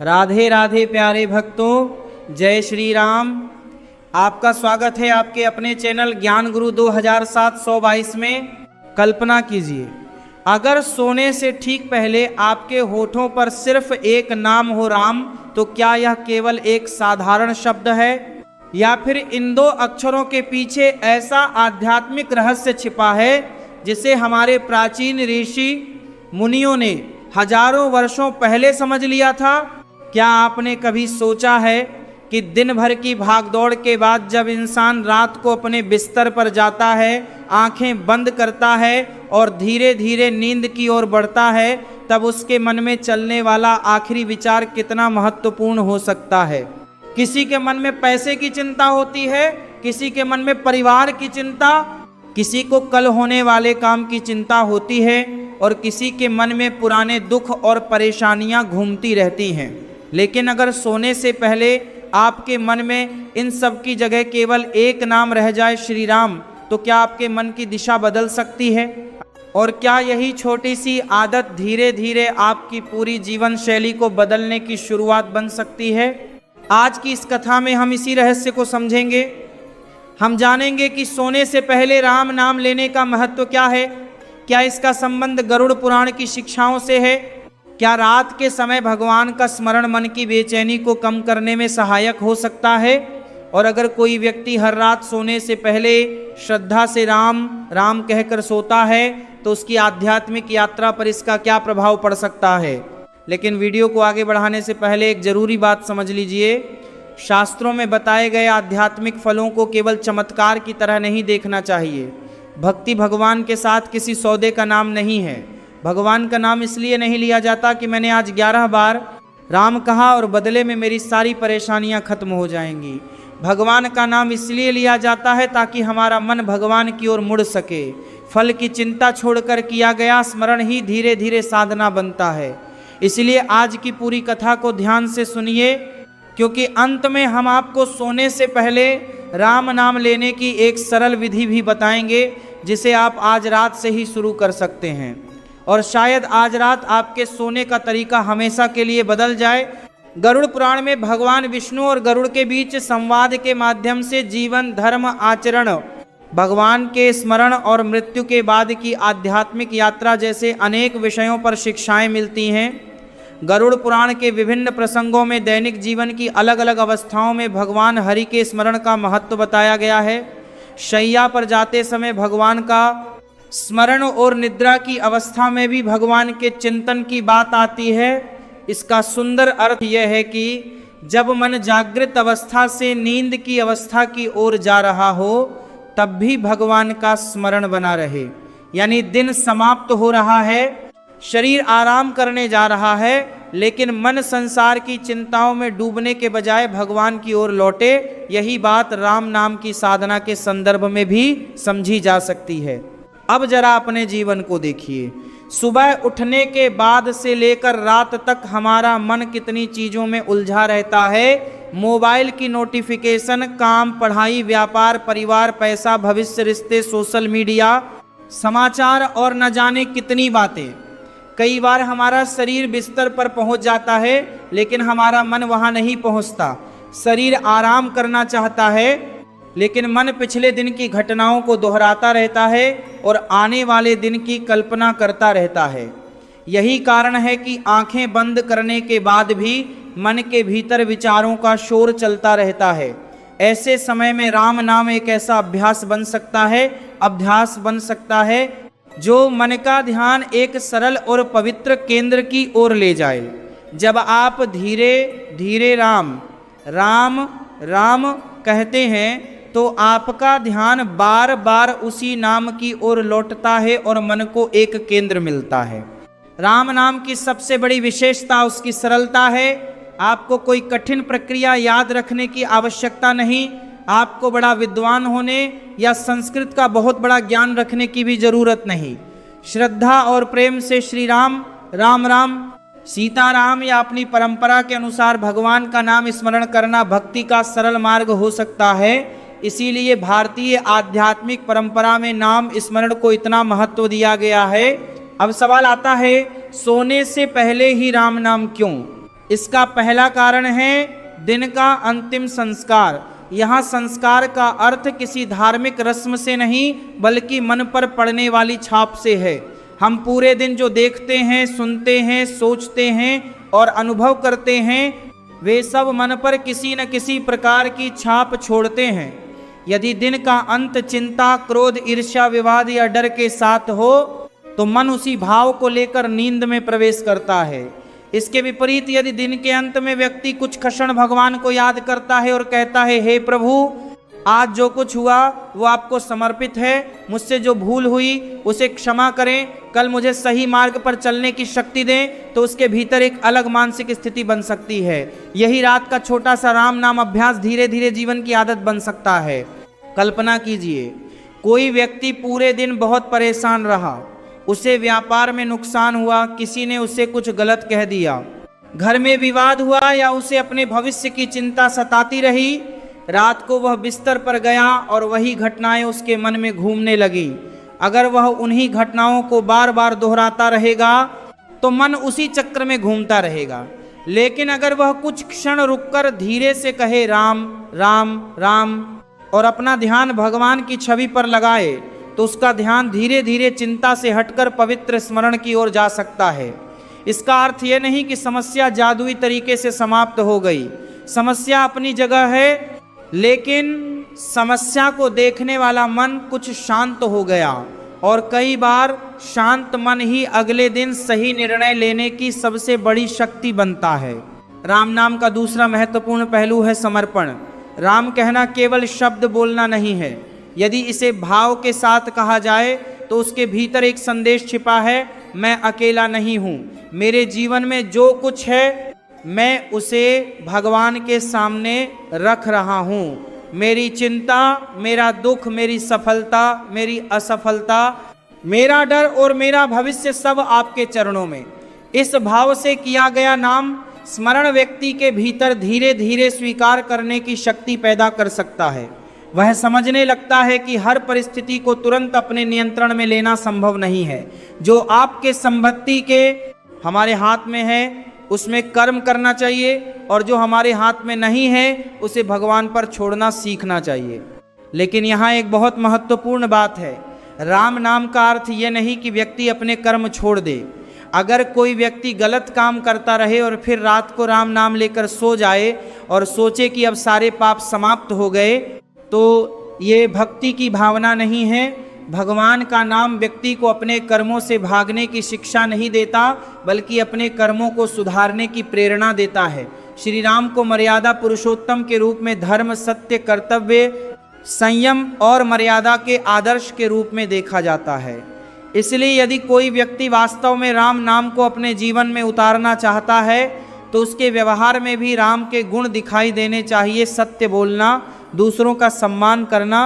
राधे राधे प्यारे भक्तों, जय श्री राम। आपका स्वागत है आपके अपने चैनल ज्ञान गुरु 2722 में। कल्पना कीजिए, अगर सोने से ठीक पहले आपके होठों पर सिर्फ एक नाम हो राम, तो क्या यह केवल एक साधारण शब्द है या फिर इन दो अक्षरों के पीछे ऐसा आध्यात्मिक रहस्य छिपा है जिसे हमारे प्राचीन ऋषि मुनियों ने हजारों वर्षों पहले समझ लिया था? क्या आपने कभी सोचा है कि दिन भर की भागदौड़ के बाद जब इंसान रात को अपने बिस्तर पर जाता है, आंखें बंद करता है और धीरे धीरे नींद की ओर बढ़ता है, तब उसके मन में चलने वाला आखिरी विचार कितना महत्वपूर्ण हो सकता है? किसी के मन में पैसे की चिंता होती है, किसी के मन में परिवार की चिंता, किसी को कल होने वाले काम की चिंता होती है और किसी के मन में पुराने दुख और परेशानियां घूमती रहती हैं। लेकिन अगर सोने से पहले आपके मन में इन सब की जगह केवल एक नाम रह जाए, श्री राम, तो क्या आपके मन की दिशा बदल सकती है? और क्या यही छोटी सी आदत धीरे धीरे आपकी पूरी जीवन शैली को बदलने की शुरुआत बन सकती है? आज की इस कथा में हम इसी रहस्य को समझेंगे। हम जानेंगे कि सोने से पहले राम नाम लेने का महत्व क्या है। क्या इसका संबंध गरुड़ पुराण की शिक्षाओं से है? क्या रात के समय भगवान का स्मरण मन की बेचैनी को कम करने में सहायक हो सकता है? और अगर कोई व्यक्ति हर रात सोने से पहले श्रद्धा से राम राम कहकर सोता है, तो उसकी आध्यात्मिक यात्रा पर इसका क्या प्रभाव पड़ सकता है? लेकिन वीडियो को आगे बढ़ाने से पहले एक जरूरी बात समझ लीजिए। शास्त्रों में बताए गए आध्यात्मिक फलों को केवल चमत्कार की तरह नहीं देखना चाहिए। भक्ति भगवान के साथ किसी सौदे का नाम नहीं है। भगवान का नाम इसलिए नहीं लिया जाता कि मैंने आज 11 बार राम कहा और बदले में मेरी सारी परेशानियां खत्म हो जाएंगी। भगवान का नाम इसलिए लिया जाता है ताकि हमारा मन भगवान की ओर मुड़ सके। फल की चिंता छोड़कर किया गया स्मरण ही धीरे धीरे साधना बनता है। इसलिए आज की पूरी कथा को ध्यान से सुनिए, क्योंकि अंत में हम आपको सोने से पहले राम नाम लेने की एक सरल विधि भी बताएंगे, जिसे आप आज रात से ही शुरू कर सकते हैं। और शायद आज रात आपके सोने का तरीका हमेशा के लिए बदल जाए। गरुड़ पुराण में भगवान विष्णु और गरुड़ के बीच संवाद के माध्यम से जीवन, धर्म, आचरण, भगवान के स्मरण और मृत्यु के बाद की आध्यात्मिक यात्रा जैसे अनेक विषयों पर शिक्षाएं मिलती हैं। गरुड़ पुराण के विभिन्न प्रसंगों में दैनिक जीवन की अलग अलग अवस्थाओं में भगवान हरि के स्मरण का महत्व बताया गया है। शैया पर जाते समय भगवान का स्मरण और निद्रा की अवस्था में भी भगवान के चिंतन की बात आती है। इसका सुंदर अर्थ यह है कि जब मन जागृत अवस्था से नींद की अवस्था की ओर जा रहा हो, तब भी भगवान का स्मरण बना रहे। यानी दिन समाप्त हो रहा है, शरीर आराम करने जा रहा है, लेकिन मन संसार की चिंताओं में डूबने के बजाय भगवान की ओर लौटे। यही बात राम नाम की साधना के संदर्भ में भी समझी जा सकती है। अब जरा अपने जीवन को देखिए। सुबह उठने के बाद से लेकर रात तक हमारा मन कितनी चीजों में उलझा रहता है। मोबाइल की नोटिफिकेशन, काम, पढ़ाई, व्यापार, परिवार, पैसा, भविष्य, रिश्ते, सोशल मीडिया, समाचार और न जाने कितनी बातें। कई बार हमारा शरीर बिस्तर पर पहुंच जाता है, लेकिन हमारा मन वहां नहीं पहुंचता। शरीर आराम करना चाहता है, लेकिन मन पिछले दिन की घटनाओं को दोहराता रहता है और आने वाले दिन की कल्पना करता रहता है। यही कारण है कि आंखें बंद करने के बाद भी मन के भीतर विचारों का शोर चलता रहता है। ऐसे समय में राम नाम एक ऐसा अभ्यास बन सकता है जो मन का ध्यान एक सरल और पवित्र केंद्र की ओर ले जाए। जब आप धीरे धीरे राम राम राम कहते हैं, तो आपका ध्यान बार बार उसी नाम की ओर लौटता है और मन को एक केंद्र मिलता है। राम नाम की सबसे बड़ी विशेषता उसकी सरलता है। आपको कोई कठिन प्रक्रिया याद रखने की आवश्यकता नहीं। आपको बड़ा विद्वान होने या संस्कृत का बहुत बड़ा ज्ञान रखने की भी जरूरत नहीं। श्रद्धा और प्रेम से श्री राम, राम राम, सीताराम या अपनी परंपरा के अनुसार भगवान का नाम स्मरण करना भक्ति का सरल मार्ग हो सकता है। इसीलिए भारतीय आध्यात्मिक परंपरा में नाम स्मरण को इतना महत्व दिया गया है। अब सवाल आता है, सोने से पहले ही राम नाम क्यों? इसका पहला कारण है दिन का अंतिम संस्कार। यहाँ संस्कार का अर्थ किसी धार्मिक रस्म से नहीं बल्कि मन पर पड़ने वाली छाप से है। हम पूरे दिन जो देखते हैं, सुनते हैं, सोचते हैं और अनुभव करते हैं, वे सब मन पर किसी न किसी प्रकार की छाप छोड़ते हैं। यदि दिन का अंत चिंता, क्रोध, ईर्ष्या, विवाद या डर के साथ हो तो मन उसी भाव को लेकर नींद में प्रवेश करता है। इसके विपरीत यदि दिन के अंत में व्यक्ति कुछ क्षण भगवान को याद करता है और कहता है, हे प्रभु, आज जो कुछ हुआ वो आपको समर्पित है, मुझसे जो भूल हुई उसे क्षमा करें, कल मुझे सही मार्ग पर चलने की शक्ति दें, तो उसके भीतर एक अलग मानसिक स्थिति बन सकती है। यही रात का छोटा सा राम नाम अभ्यास धीरे धीरे जीवन की आदत बन सकता है। कल्पना कीजिए, कोई व्यक्ति पूरे दिन बहुत परेशान रहा, उसे व्यापार में नुकसान हुआ, किसी ने उसे कुछ गलत कह दिया, घर में विवाद हुआ या उसे अपने भविष्य की चिंता सताती रही। रात को वह बिस्तर पर गया और वही घटनाएं उसके मन में घूमने लगी। अगर वह उन्हीं घटनाओं को बार बार दोहराता रहेगा तो मन उसी चक्र में घूमता रहेगा। लेकिन अगर वह कुछ क्षण रुककर धीरे से कहे राम राम राम और अपना ध्यान भगवान की छवि पर लगाए तो उसका ध्यान धीरे धीरे चिंता से हटकर पवित्र स्मरण की ओर जा सकता है। इसका अर्थ यह नहीं कि समस्या जादुई तरीके से समाप्त हो गई। समस्या अपनी जगह है, लेकिन समस्या को देखने वाला मन कुछ शांत हो गया और कई बार शांत मन ही अगले दिन सही निर्णय लेने की सबसे बड़ी शक्ति बनता है। राम नाम का दूसरा महत्वपूर्ण पहलू है समर्पण। राम कहना केवल शब्द बोलना नहीं है। यदि इसे भाव के साथ कहा जाए तो उसके भीतर एक संदेश छिपा है, मैं अकेला नहीं हूँ, मेरे जीवन में जो कुछ है मैं उसे भगवान के सामने रख रहा हूँ। मेरी चिंता, मेरा दुख, मेरी सफलता, मेरी असफलता, मेरा डर और मेरा भविष्य सब आपके चरणों में। इस भाव से किया गया नाम स्मरण व्यक्ति के भीतर धीरे धीरे स्वीकार करने की शक्ति पैदा कर सकता है। वह समझने लगता है कि हर परिस्थिति को तुरंत अपने नियंत्रण में लेना संभव नहीं है। जो आपके संपत्ति के हमारे हाथ में है उसमें कर्म करना चाहिए और जो हमारे हाथ में नहीं है उसे भगवान पर छोड़ना सीखना चाहिए। लेकिन यहाँ एक बहुत महत्वपूर्ण बात है। राम नाम का अर्थ यह नहीं कि व्यक्ति अपने कर्म छोड़ दे। अगर कोई व्यक्ति गलत काम करता रहे और फिर रात को राम नाम लेकर सो जाए और सोचे कि अब सारे पाप समाप्त हो गए, तो ये भक्ति की भावना नहीं है। भगवान का नाम व्यक्ति को अपने कर्मों से भागने की शिक्षा नहीं देता, बल्कि अपने कर्मों को सुधारने की प्रेरणा देता है। श्री राम को मर्यादा पुरुषोत्तम के रूप में धर्म, सत्य, कर्तव्य, संयम और मर्यादा के आदर्श के रूप में देखा जाता है। इसलिए यदि कोई व्यक्ति वास्तव में राम नाम को अपने जीवन में उतारना चाहता है तो उसके व्यवहार में भी राम के गुण दिखाई देने चाहिए। सत्य बोलना, दूसरों का सम्मान करना,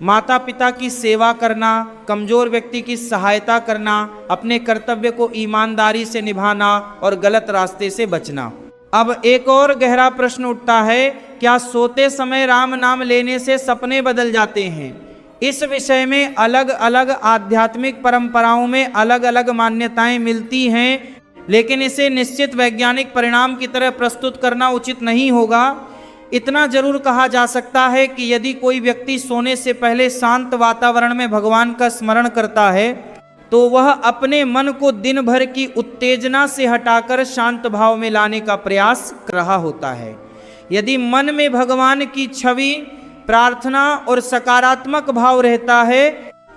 माता पिता की सेवा करना, कमजोर व्यक्ति की सहायता करना, अपने कर्तव्य को ईमानदारी से निभाना और गलत रास्ते से बचना। अब एक और गहरा प्रश्न उठता है, क्या सोते समय राम नाम लेने से सपने बदल जाते हैं? इस विषय में अलग अलग आध्यात्मिक परंपराओं में अलग अलग मान्यताएं मिलती हैं, लेकिन इसे निश्चित वैज्ञानिक परिणाम की तरह प्रस्तुत करना उचित नहीं होगा। इतना जरूर कहा जा सकता है कि यदि कोई व्यक्ति सोने से पहले शांत वातावरण में भगवान का स्मरण करता है तो वह अपने मन को दिन भर की उत्तेजना से हटाकर शांत भाव में लाने का प्रयास कर रहा होता है। यदि मन में भगवान की छवि, प्रार्थना और सकारात्मक भाव रहता है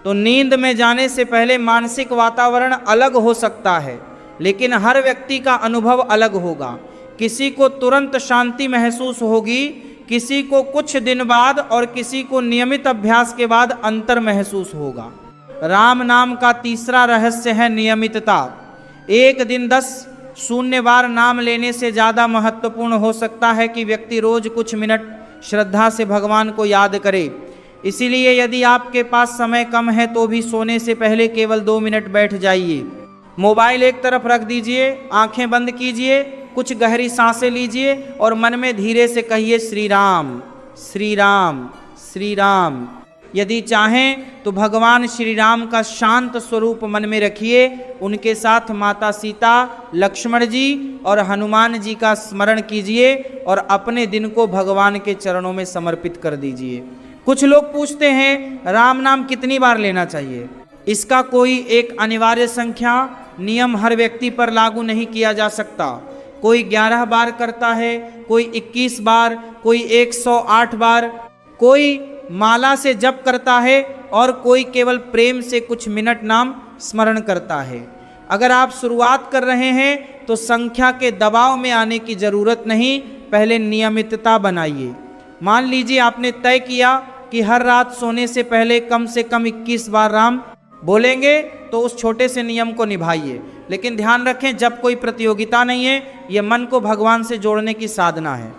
तो नींद में जाने से पहले मानसिक वातावरण अलग हो सकता है, लेकिन हर व्यक्ति का अनुभव अलग होगा। किसी को तुरंत शांति महसूस होगी, किसी को कुछ दिन बाद और किसी को नियमित अभ्यास के बाद अंतर महसूस होगा। राम नाम का तीसरा रहस्य है नियमितता। एक दिन 10 शून्य बार नाम लेने से ज़्यादा महत्वपूर्ण हो सकता है कि व्यक्ति रोज कुछ मिनट श्रद्धा से भगवान को याद करे। इसीलिए यदि आपके पास समय कम है तो भी सोने से पहले केवल 2 मिनट बैठ जाइए। मोबाइल एक तरफ रख दीजिए, आंखें बंद कीजिए, कुछ गहरी सांसें लीजिए और मन में धीरे से कहिए श्री राम श्री राम श्री राम। यदि चाहें तो भगवान श्री राम का शांत स्वरूप मन में रखिए, उनके साथ माता सीता, लक्ष्मण जी और हनुमान जी का स्मरण कीजिए और अपने दिन को भगवान के चरणों में समर्पित कर दीजिए। कुछ लोग पूछते हैं राम नाम कितनी बार लेना चाहिए। इसका कोई एक अनिवार्य संख्या नियम हर व्यक्ति पर लागू नहीं किया जा सकता। कोई 11 बार करता है, कोई 21 बार, कोई 108 बार, कोई माला से जप करता है और कोई केवल प्रेम से कुछ मिनट नाम स्मरण करता है। अगर आप शुरुआत कर रहे हैं तो संख्या के दबाव में आने की जरूरत नहीं, पहले नियमितता बनाइए। मान लीजिए आपने तय किया कि हर रात सोने से पहले कम से कम 21 बार राम बोलेंगे, तो उस छोटे से नियम को निभाइए। लेकिन ध्यान रखें, जब कोई प्रतियोगिता नहीं है, यह मन को भगवान से जोड़ने की साधना है।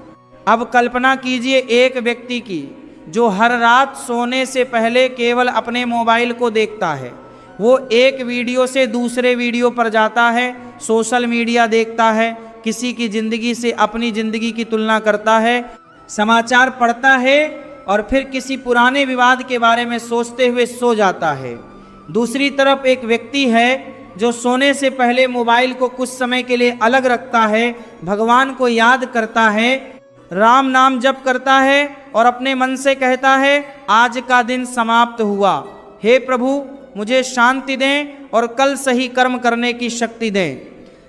अब कल्पना कीजिए एक व्यक्ति की जो हर रात सोने से पहले केवल अपने मोबाइल को देखता है। वो एक वीडियो से दूसरे वीडियो पर जाता है, सोशल मीडिया देखता है, किसी की जिंदगी से अपनी जिंदगी की तुलना करता है, समाचार पढ़ता है और फिर किसी पुराने विवाद के बारे में सोचते हुए सो जाता है। दूसरी तरफ एक व्यक्ति है जो सोने से पहले मोबाइल को कुछ समय के लिए अलग रखता है, भगवान को याद करता है, राम नाम जप करता है और अपने मन से कहता है आज का दिन समाप्त हुआ, हे प्रभु मुझे शांति दें और कल सही कर्म करने की शक्ति दें।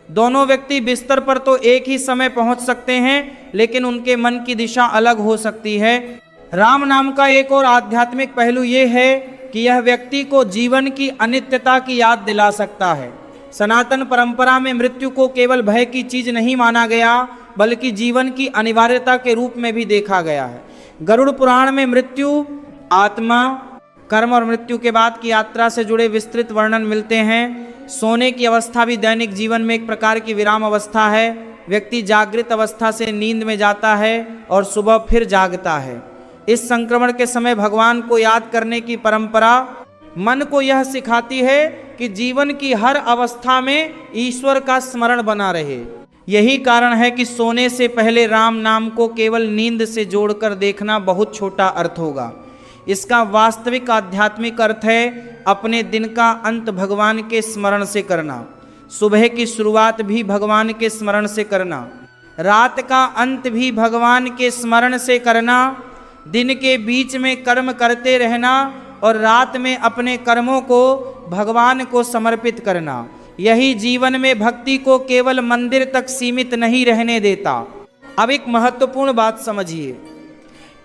दोनों व्यक्ति बिस्तर पर तो एक ही समय पहुंच सकते हैं, लेकिन उनके मन की दिशा अलग हो सकती है। राम नाम का एक और आध्यात्मिक पहलू ये है कि यह व्यक्ति को जीवन की अनित्यता की याद दिला सकता है। सनातन परंपरा में मृत्यु को केवल भय की चीज नहीं माना गया, बल्कि जीवन की अनिवार्यता के रूप में भी देखा गया है। गरुड़ पुराण में मृत्यु, आत्मा, कर्म और मृत्यु के बाद की यात्रा से जुड़े विस्तृत वर्णन मिलते हैं। सोने की अवस्था भी दैनिक जीवन में एक प्रकार की विराम अवस्था है। व्यक्ति जागृत अवस्था से नींद में जाता है और सुबह फिर जागता है। इस संक्रमण के समय भगवान को याद करने की परंपरा मन को यह सिखाती है कि जीवन की हर अवस्था में ईश्वर का स्मरण बना रहे। यही कारण है कि सोने से पहले राम नाम को केवल नींद से जोड़कर देखना बहुत छोटा अर्थ होगा। इसका वास्तविक आध्यात्मिक अर्थ है अपने दिन का अंत भगवान के स्मरण से करना, सुबह की शुरुआत भी भगवान के स्मरण से करना, रात का अंत भी भगवान के स्मरण से करना, दिन के बीच में कर्म करते रहना और रात में अपने कर्मों को भगवान को समर्पित करना। यही जीवन में भक्ति को केवल मंदिर तक सीमित नहीं रहने देता। अब एक महत्वपूर्ण बात समझिए।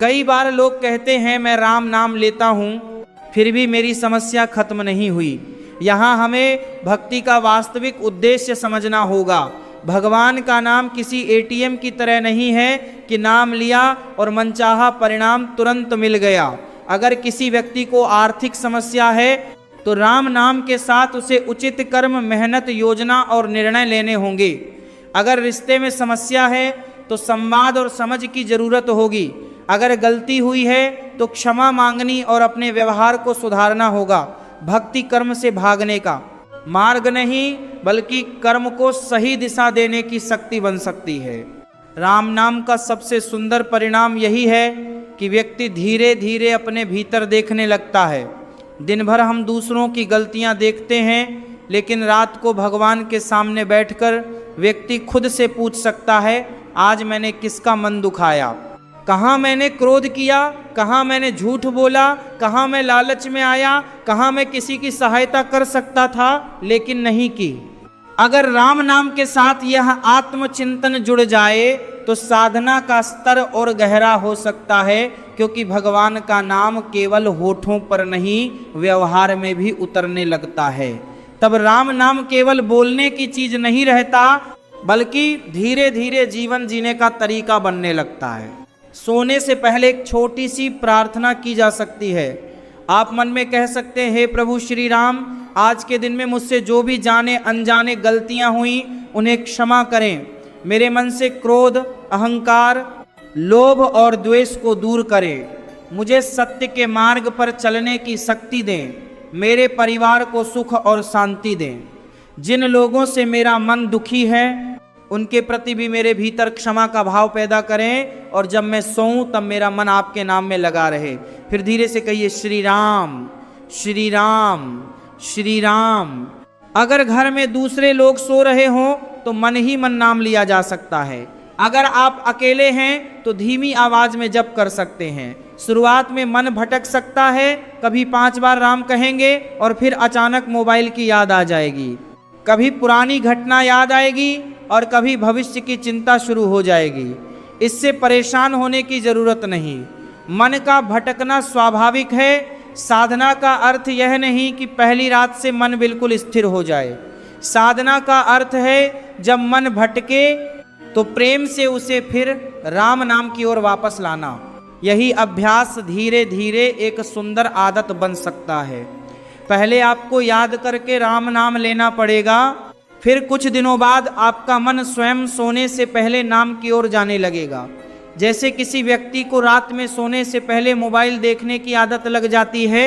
कई बार लोग कहते हैं मैं राम नाम लेता हूँ फिर भी मेरी समस्या खत्म नहीं हुई। यहाँ हमें भक्ति का वास्तविक उद्देश्य समझना होगा। भगवान का नाम किसी एटीएम की तरह नहीं है कि नाम लिया और मनचाहा परिणाम तुरंत मिल गया। अगर किसी व्यक्ति को आर्थिक समस्या है तो राम नाम के साथ उसे उचित कर्म, मेहनत, योजना और निर्णय लेने होंगे। अगर रिश्ते में समस्या है तो संवाद और समझ की जरूरत होगी। अगर गलती हुई है तो क्षमा मांगनी और अपने व्यवहार को सुधारना होगा। भक्ति कर्म से भागने का मार्ग नहीं, बल्कि कर्म को सही दिशा देने की शक्ति बन सकती है। राम नाम का सबसे सुंदर परिणाम यही है कि व्यक्ति धीरे धीरे अपने भीतर देखने लगता है। दिन भर हम दूसरों की गलतियां देखते हैं, लेकिन रात को भगवान के सामने बैठकर व्यक्ति खुद से पूछ सकता है आज मैंने किसका मन दुखाया, कहाँ मैंने क्रोध किया, कहाँ मैंने झूठ बोला, कहाँ मैं लालच में आया, कहाँ मैं किसी की सहायता कर सकता था लेकिन नहीं की। अगर राम नाम के साथ यह आत्मचिंतन जुड़ जाए तो साधना का स्तर और गहरा हो सकता है, क्योंकि भगवान का नाम केवल होठों पर नहीं व्यवहार में भी उतरने लगता है। तब राम नाम केवल बोलने की चीज नहीं रहता, बल्कि धीरे धीरे जीवन जीने का तरीका बनने लगता है। सोने से पहले एक छोटी सी प्रार्थना की जा सकती है। आप मन में कह सकते हैं हे प्रभु श्री राम, आज के दिन में मुझसे जो भी जाने अनजाने गलतियां हुई उन्हें क्षमा करें। मेरे मन से क्रोध, अहंकार, लोभ और द्वेष को दूर करें। मुझे सत्य के मार्ग पर चलने की शक्ति दें। मेरे परिवार को सुख और शांति दें। जिन लोगों से मेरा मन दुखी है उनके प्रति भी मेरे भीतर क्षमा का भाव पैदा करें, और जब मैं सोऊं तब मेरा मन आपके नाम में लगा रहे। फिर धीरे से कहिए श्री राम श्री राम श्री राम। अगर घर में दूसरे लोग सो रहे हों तो मन ही मन नाम लिया जा सकता है। अगर आप अकेले हैं तो धीमी आवाज में जप कर सकते हैं। शुरुआत में मन भटक सकता है, कभी 5 बार राम कहेंगे और फिर अचानक मोबाइल की याद आ जाएगी, कभी पुरानी घटना याद आएगी और कभी भविष्य की चिंता शुरू हो जाएगी। इससे परेशान होने की जरूरत नहीं। मन का भटकना स्वाभाविक है। साधना का अर्थ यह नहीं कि पहली रात से मन बिल्कुल स्थिर हो जाए। साधना का अर्थ है जब मन भटके तो प्रेम से उसे फिर राम नाम की ओर वापस लाना। यही अभ्यास धीरे धीरे एक सुंदर आदत बन सकता है। पहले आपको याद करके राम नाम लेना पड़ेगा, फिर कुछ दिनों बाद आपका मन स्वयं सोने से पहले नाम की ओर जाने लगेगा। जैसे किसी व्यक्ति को रात में सोने से पहले मोबाइल देखने की आदत लग जाती है,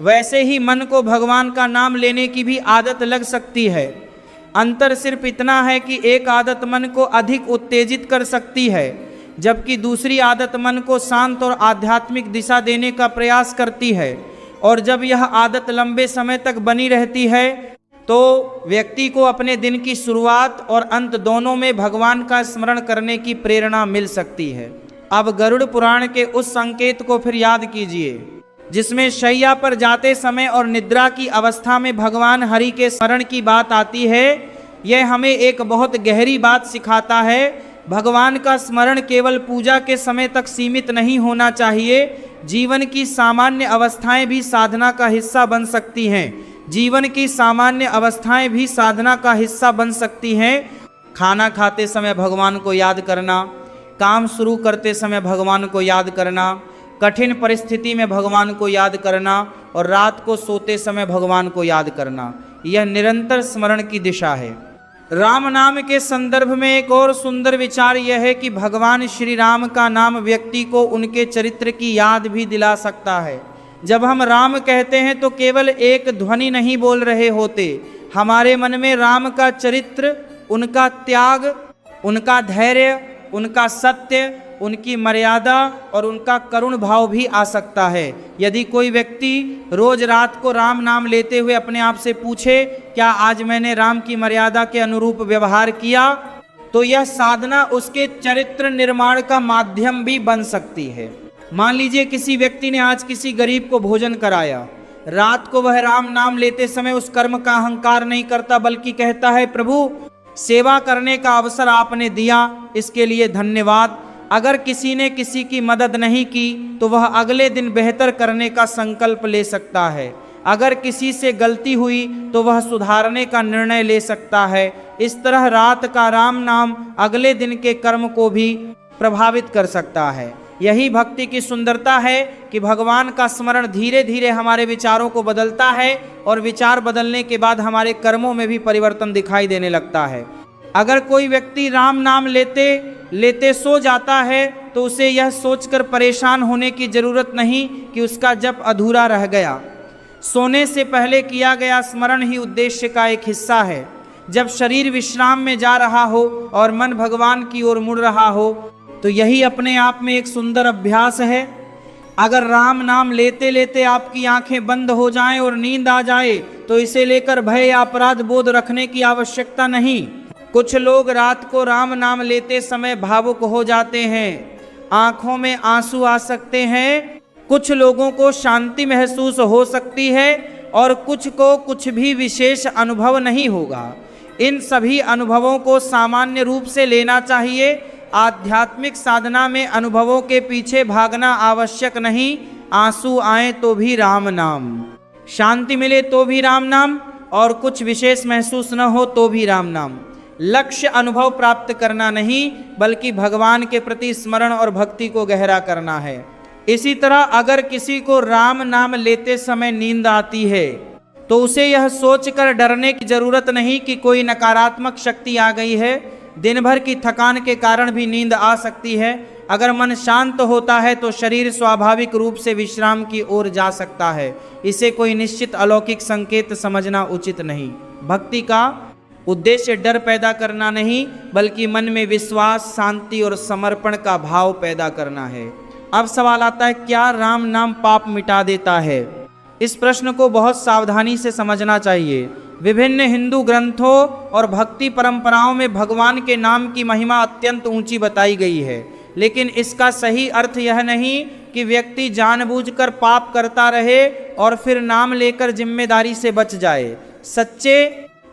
वैसे ही मन को भगवान का नाम लेने की भी आदत लग सकती है। अंतर सिर्फ इतना है कि एक आदत मन को अधिक उत्तेजित कर सकती है, जबकि दूसरी आदत मन को शांत और आध्यात्मिक दिशा देने का प्रयास करती है। और जब यह आदत लंबे समय तक बनी रहती है तो व्यक्ति को अपने दिन की शुरुआत और अंत दोनों में भगवान का स्मरण करने की प्रेरणा मिल सकती है। अब गरुड़ पुराण के उस संकेत को फिर याद कीजिए जिसमें शैया पर जाते समय और निद्रा की अवस्था में भगवान हरि के स्मरण की बात आती है। यह हमें एक बहुत गहरी बात सिखाता है। भगवान का स्मरण केवल पूजा के समय तक सीमित नहीं होना चाहिए। जीवन की सामान्य अवस्थाएं भी साधना का हिस्सा बन सकती हैं। जीवन की सामान्य अवस्थाएं भी साधना का हिस्सा बन सकती हैं। खाना खाते समय भगवान को याद करना, काम शुरू करते समय भगवान को याद करना, कठिन परिस्थिति में भगवान को याद करना और रात को सोते समय भगवान को याद करना, यह निरंतर स्मरण की दिशा है। राम नाम के संदर्भ में एक और सुंदर विचार यह है कि भगवान श्री राम का नाम व्यक्ति को उनके चरित्र की याद भी दिला सकता है। जब हम राम कहते हैं तो केवल एक ध्वनि नहीं बोल रहे होते, हमारे मन में राम का चरित्र, उनका त्याग, उनका धैर्य, उनका सत्य, उनकी मर्यादा और उनका करुण भाव भी आ सकता है। यदि कोई व्यक्ति रोज रात को राम नाम लेते हुए अपने आप से पूछे क्या आज मैंने राम की मर्यादा के अनुरूप व्यवहार किया, तो यह साधना उसके चरित्र निर्माण का माध्यम भी बन सकती है। मान लीजिए किसी व्यक्ति ने आज किसी गरीब को भोजन कराया, रात को वह राम नाम लेते समय उस कर्म का अहंकार नहीं करता बल्कि कहता है प्रभु सेवा करने का अवसर आपने दिया, इसके लिए धन्यवाद। अगर किसी ने किसी की मदद नहीं की तो वह अगले दिन बेहतर करने का संकल्प ले सकता है। अगर किसी से गलती हुई तो वह सुधारने का निर्णय ले सकता है। इस तरह रात का राम नाम अगले दिन के कर्म को भी प्रभावित कर सकता है। यही भक्ति की सुंदरता है कि भगवान का स्मरण धीरे धीरे हमारे विचारों को बदलता है और विचार बदलने के बाद हमारे कर्मों में भी परिवर्तन दिखाई देने लगता है। अगर कोई व्यक्ति राम नाम लेते लेते सो जाता है तो उसे यह सोचकर परेशान होने की जरूरत नहीं कि उसका जप अधूरा रह गया। सोने से पहले किया गया स्मरण ही उद्देश्य का एक हिस्सा है। जब शरीर विश्राम में जा रहा हो और मन भगवान की ओर मुड़ रहा हो तो यही अपने आप में एक सुंदर अभ्यास है। अगर राम नाम लेते लेते आपकी आंखें बंद हो जाएं और नींद आ जाए तो इसे लेकर भय या अपराध बोध रखने की आवश्यकता नहीं। कुछ लोग रात को राम नाम लेते समय भावुक हो जाते हैं, आंखों में आंसू आ सकते हैं। कुछ लोगों को शांति महसूस हो सकती है और कुछ को कुछ भी विशेष अनुभव नहीं होगा। इन सभी अनुभवों को सामान्य रूप से लेना चाहिए। आध्यात्मिक साधना में अनुभवों के पीछे भागना आवश्यक नहीं। आंसू आए तो भी राम नाम, शांति मिले तो भी राम नाम और कुछ विशेष महसूस न हो तो भी राम नाम। लक्ष्य अनुभव प्राप्त करना नहीं बल्कि भगवान के प्रति स्मरण और भक्ति को गहरा करना है। इसी तरह अगर किसी को राम नाम लेते समय नींद आती है तो उसे यह सोचकर डरने की जरूरत नहीं कि कोई नकारात्मक शक्ति आ गई है। दिन भर की थकान के कारण भी नींद आ सकती है। अगर मन शांत होता है तो शरीर स्वाभाविक रूप से विश्राम की ओर जा सकता है। इसे कोई निश्चित अलौकिक संकेत समझना उचित नहीं। भक्ति का उद्देश्य डर पैदा करना नहीं, बल्कि मन में विश्वास, शांति और समर्पण का भाव पैदा करना है। अब सवाल आता है, क्या राम नाम पाप मिटा देता है? इस प्रश्न को बहुत सावधानी से समझना चाहिए। विभिन्न हिंदू ग्रंथों और भक्ति परंपराओं में भगवान के नाम की महिमा अत्यंत ऊंची बताई गई है, लेकिन इसका सही अर्थ यह नहीं कि व्यक्ति जानबूझकर पाप करता रहे और फिर नाम लेकर जिम्मेदारी से बच जाए। सच्चे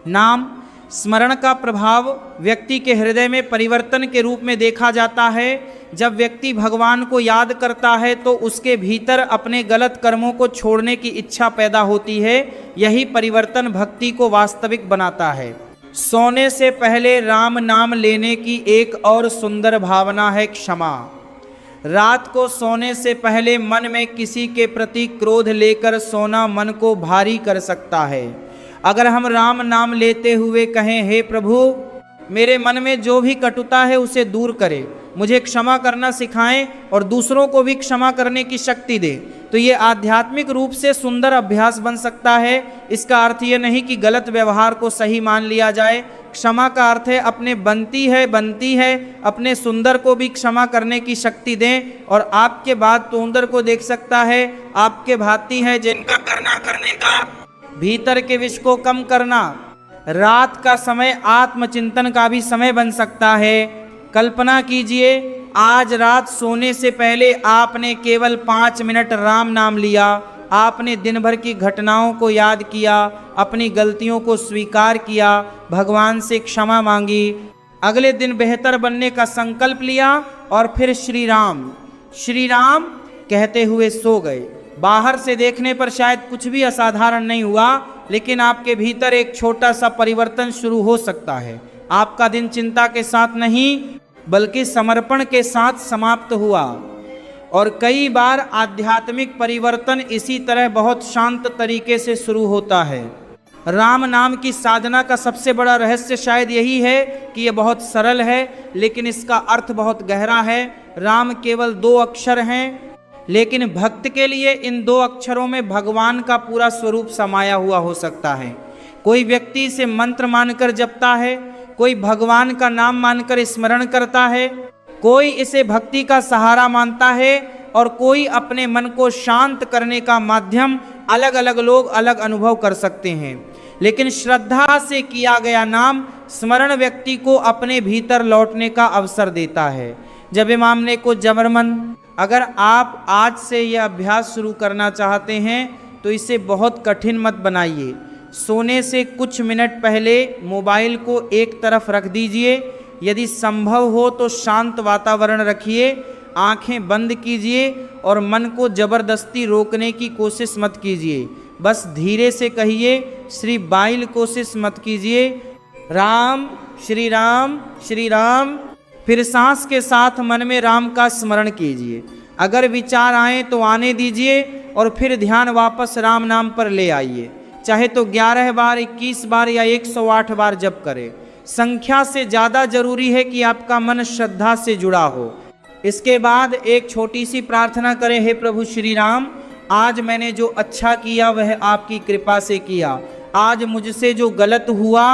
नाम स्मरण का प्रभाव व्यक्ति के हृदय में परिवर्तन के रूप में देखा जाता है। जब व्यक्ति भगवान को याद करता है तो उसके भीतर अपने गलत कर्मों को छोड़ने की इच्छा पैदा होती है। यही परिवर्तन भक्ति को वास्तविक बनाता है। सोने से पहले राम नाम लेने की एक और सुंदर भावना है क्षमा। रात को सोने से पहले मन में किसी के प्रति क्रोध लेकर सोना मन को भारी कर सकता है। अगर हम राम नाम लेते हुए कहें, हे प्रभु, मेरे मन में जो भी कटुता है उसे दूर करें, मुझे क्षमा करना सिखाएं और दूसरों को भी क्षमा करने की शक्ति दे, तो ये आध्यात्मिक रूप से सुंदर अभ्यास बन सकता है। इसका अर्थ ये नहीं कि गलत व्यवहार को सही मान लिया जाए। क्षमा का अर्थ है अपने बनती है अपने सुंदर को भी क्षमा करने की शक्ति दें, और आपके बाद तो सुंदर को देख सकता है, आपके भाती है जिनका करना करने का, भीतर के विष को कम करना। रात का समय आत्मचिंतन का भी समय बन सकता है। कल्पना कीजिए, आज रात सोने से पहले आपने केवल 5 मिनट राम नाम लिया, आपने दिन भर की घटनाओं को याद किया, अपनी गलतियों को स्वीकार किया, भगवान से क्षमा मांगी, अगले दिन बेहतर बनने का संकल्प लिया और फिर श्री राम कहते हुए सो गए। बाहर से देखने पर शायद कुछ भी असाधारण नहीं हुआ, लेकिन आपके भीतर एक छोटा सा परिवर्तन शुरू हो सकता है। आपका दिन चिंता के साथ नहीं बल्कि समर्पण के साथ समाप्त हुआ। और कई बार आध्यात्मिक परिवर्तन इसी तरह बहुत शांत तरीके से शुरू होता है। राम नाम की साधना का सबसे बड़ा रहस्य शायद यही है कि यह बहुत सरल है, लेकिन इसका अर्थ बहुत गहरा है। राम केवल 2 अक्षर हैं, लेकिन भक्त के लिए इन 2 अक्षरों में भगवान का पूरा स्वरूप समाया हुआ हो सकता है। कोई व्यक्ति इसे मंत्र मानकर जपता है, कोई भगवान का नाम मानकर स्मरण करता है, कोई इसे भक्ति का सहारा मानता है, और कोई अपने मन को शांत करने का माध्यम। अलग अलग लोग अलग अनुभव कर सकते हैं, लेकिन श्रद्धा से किया गया नाम स्मरण व्यक्ति को अपने भीतर लौटने का अवसर देता है। जब इमाम ने को जबरमन, अगर आप आज से यह अभ्यास शुरू करना चाहते हैं तो इसे बहुत कठिन मत बनाइए। सोने से कुछ मिनट पहले मोबाइल को एक तरफ रख दीजिए। यदि संभव हो तो शांत वातावरण रखिए, आंखें बंद कीजिए और मन को जबरदस्ती रोकने की कोशिश मत कीजिए। बस धीरे से कहिए, श्री बाइल कोशिश मत कीजिए, राम श्री राम। फिर सांस के साथ मन में राम का स्मरण कीजिए। अगर विचार आए तो आने दीजिए और फिर ध्यान वापस राम नाम पर ले आइए। चाहे तो 11 बार, 21 बार या 108 बार जप करें। संख्या से ज़्यादा जरूरी है कि आपका मन श्रद्धा से जुड़ा हो। इसके बाद एक छोटी सी प्रार्थना करें, हे प्रभु श्री राम, आज मैंने जो अच्छा किया वह आपकी कृपा से किया। आज मुझसे जो गलत हुआ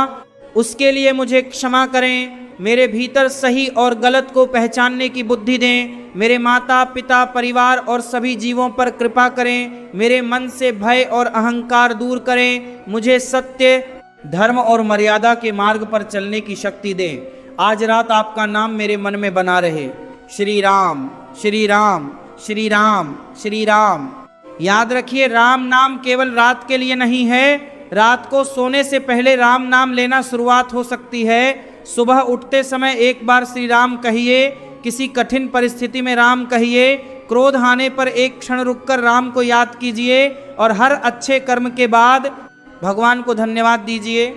उसके लिए मुझे क्षमा करें। मेरे भीतर सही और गलत को पहचानने की बुद्धि दें। मेरे माता पिता, परिवार और सभी जीवों पर कृपा करें। मेरे मन से भय और अहंकार दूर करें। मुझे सत्य, धर्म और मर्यादा के मार्ग पर चलने की शक्ति दें। आज रात आपका नाम मेरे मन में बना रहे, श्री राम श्री राम श्री राम श्री राम। याद रखिए, राम नाम केवल रात के लिए नहीं है। रात को सोने से पहले राम नाम लेना शुरुआत हो सकती है। सुबह उठते समय एक बार श्री राम कहिए, किसी कठिन परिस्थिति में राम कहिए, क्रोध आने पर एक क्षण रुककर राम को याद कीजिए और हर अच्छे कर्म के बाद भगवान को धन्यवाद दीजिए।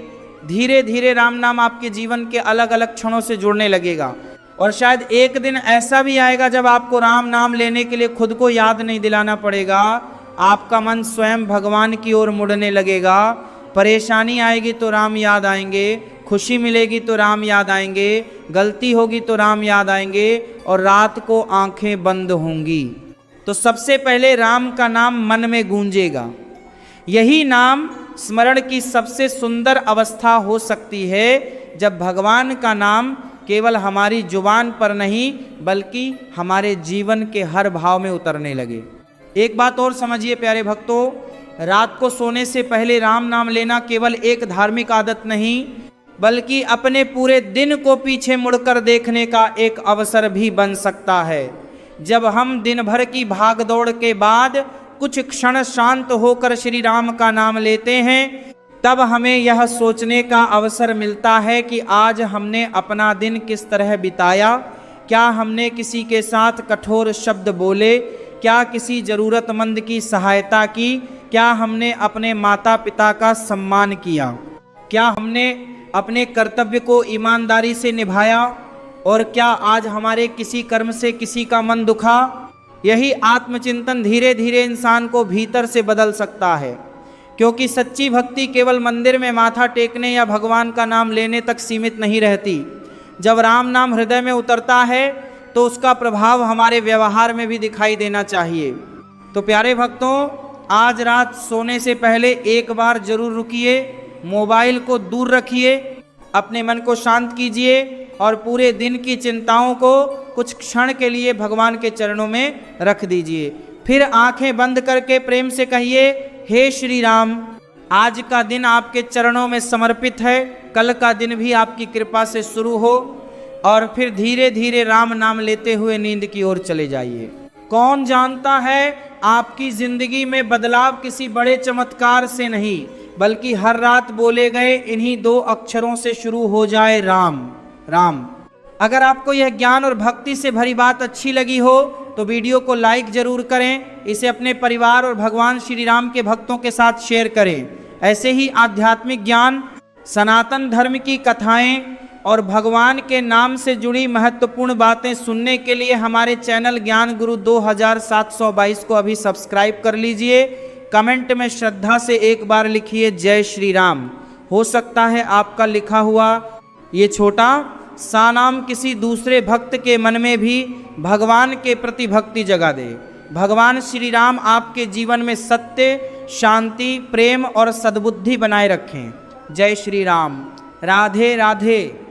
धीरे धीरे राम नाम आपके जीवन के अलग अलग क्षणों से जुड़ने लगेगा और शायद एक दिन ऐसा भी आएगा जब आपको राम नाम लेने के लिए खुद को याद नहीं दिलाना पड़ेगा। आपका मन स्वयं भगवान की ओर मुड़ने लगेगा। परेशानी आएगी तो राम याद आएंगे, खुशी मिलेगी तो राम याद आएंगे, गलती होगी तो राम याद आएंगे और रात को आंखें बंद होंगी तो सबसे पहले राम का नाम मन में गूंजेगा। यही नाम स्मरण की सबसे सुंदर अवस्था हो सकती है जब भगवान का नाम केवल हमारी जुबान पर नहीं बल्कि हमारे जीवन के हर भाव में उतरने लगे। एक बात और समझिए प्यारे भक्तों, रात को सोने से पहले राम नाम लेना केवल एक धार्मिक आदत नहीं बल्कि अपने पूरे दिन को पीछे मुड़कर देखने का एक अवसर भी बन सकता है। जब हम दिन भर की भाग दौड़ के बाद कुछ क्षण शांत होकर श्री राम का नाम लेते हैं, तब हमें यह सोचने का अवसर मिलता है कि आज हमने अपना दिन किस तरह बिताया, क्या हमने किसी के साथ कठोर शब्द बोले, क्या किसी ज़रूरतमंद की सहायता की, क्या हमने अपने माता पिता का सम्मान किया, क्या हमने अपने कर्तव्य को ईमानदारी से निभाया और क्या आज हमारे किसी कर्म से किसी का मन दुखा। यही आत्मचिंतन धीरे धीरे इंसान को भीतर से बदल सकता है, क्योंकि सच्ची भक्ति केवल मंदिर में माथा टेकने या भगवान का नाम लेने तक सीमित नहीं रहती। जब राम नाम हृदय में उतरता है तो उसका प्रभाव हमारे व्यवहार में भी दिखाई देना चाहिए। तो प्यारे भक्तों, आज रात सोने से पहले एक बार जरूर रुकिए, मोबाइल को दूर रखिए, अपने मन को शांत कीजिए और पूरे दिन की चिंताओं को कुछ क्षण के लिए भगवान के चरणों में रख दीजिए। फिर आंखें बंद करके प्रेम से कहिए, हे श्री राम, आज का दिन आपके चरणों में समर्पित है, कल का दिन भी आपकी कृपा से शुरू हो। और फिर धीरे धीरे राम नाम लेते हुए नींद की ओर चले जाइए। कौन जानता है आपकी जिंदगी में बदलाव किसी बड़े चमत्कार से नहीं बल्कि हर रात बोले गए इन्हीं 2 अक्षरों से शुरू हो जाए, राम राम। अगर आपको यह ज्ञान और भक्ति से भरी बात अच्छी लगी हो तो वीडियो को लाइक जरूर करें, इसे अपने परिवार और भगवान श्री राम के भक्तों के साथ शेयर करें। ऐसे ही आध्यात्मिक ज्ञान, सनातन धर्म की कथाएं और भगवान के नाम से जुड़ी महत्वपूर्ण बातें सुनने के लिए हमारे चैनल ज्ञान गुरु 2722 को अभी सब्सक्राइब कर लीजिए। कमेंट में श्रद्धा से एक बार लिखिए जय श्री राम। हो सकता है आपका लिखा हुआ ये छोटा सा नाम किसी दूसरे भक्त के मन में भी भगवान के प्रति भक्ति जगा दे। भगवान श्री राम आपके जीवन में सत्य, शांति, प्रेम और सद्बुद्धि बनाए रखें। जय श्री राम। राधे राधे।